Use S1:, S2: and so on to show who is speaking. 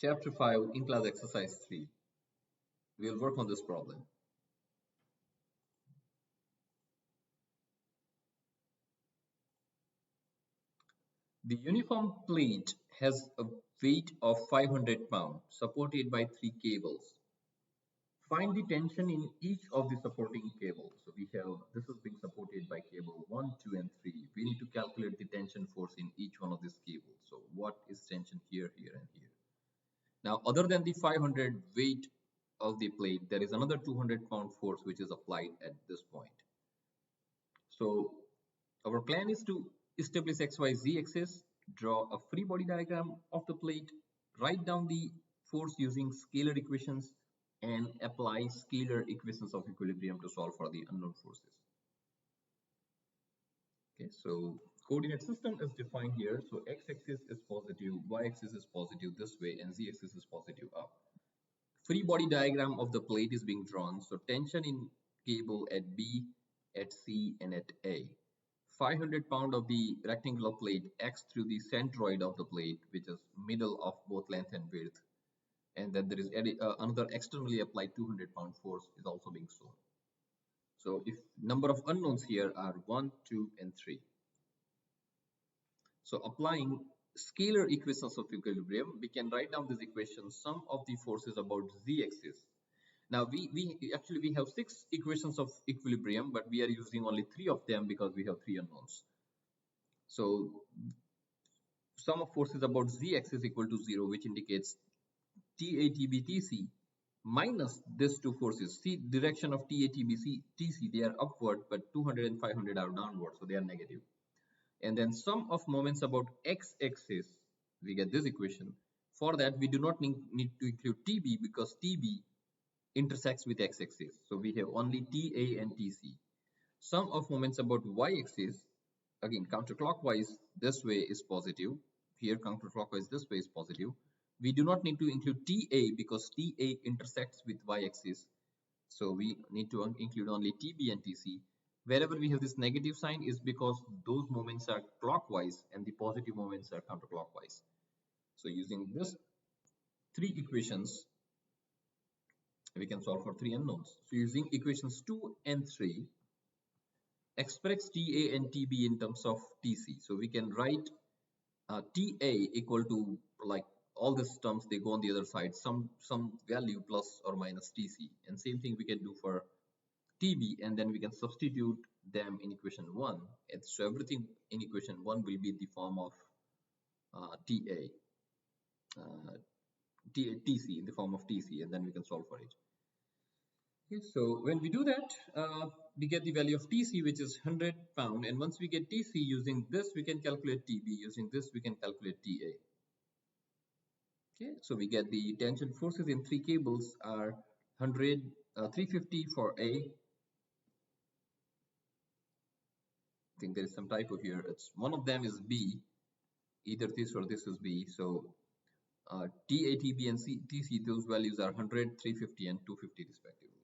S1: Chapter 5 in class exercise 3. We'll work on this problem. The uniform plate has a weight of 500 pounds supported by 3 cables. Find the tension in each of the supporting cables. So we have this is being supported by cable 1, 2 and 3. We need to calculate the tension force in each one of these cables. So what is tension here, here and here? Now other than the 500 weight of the plate, there is another 200-pound force which is applied at this point. So our plan is to establish XYZ axis, draw a free body diagram of the plate, write down the force using scalar equations, and apply scalar equations of equilibrium to solve for the unknown forces. Okay, so coordinate system is defined here. So x-axis is positive, y-axis is positive this way, and z-axis is positive up. Free body diagram of the plate is being drawn. So tension in cable at B, at C, and at A. 500 pound of the rectangular plate acts through the centroid of the plate, which is middle of both length and width. And then there is another externally applied 200-pound force is also being shown. So if number of unknowns here are 1, 2, and 3. So applying scalar equations of equilibrium, we can write down this equation, sum of the forces about z-axis. Now we actually have 6 equations of equilibrium, but we are using only 3 of them because we have 3 unknowns. So sum of forces about z-axis equal to 0, which indicates TA, TB, TC minus these two forces. See, direction of TA, TB, TC, they are upward, but 200 and 500 are downward, so they are negative. And then sum of moments about x-axis, we get this equation. For that, we do not need to include TB because TB intersects with x-axis. So we have only TA and TC. Sum of moments about y-axis, again counterclockwise, this way is positive. Here counterclockwise, this way is positive. We do not need to include TA because TA intersects with y-axis. So we need to include only TB and TC. Wherever we have this negative sign is because those moments are clockwise and the positive moments are counterclockwise. So using this 3 equations, we can solve for 3 unknowns. So using equations 2 and 3, express TA and TB in terms of TC. So we can write TA equal to, like, all these terms, they go on the other side, some value plus or minus TC. And same thing we can do for TB, and then we can substitute them in equation 1. And so everything in equation 1 will be in the form of TC, in the form of TC, and then we can solve for it. Okay, so when we do that, we get the value of TC, which is 100 pound, and once we get TC, using this we can calculate TB, using this we can calculate TA. Okay, so we get the tension forces in 3 cables are 350 for A. I think there is some typo here. It's one of them is B, either this or this is B. So TA, TB, and TC, those values are 100, 350, and 250 respectively.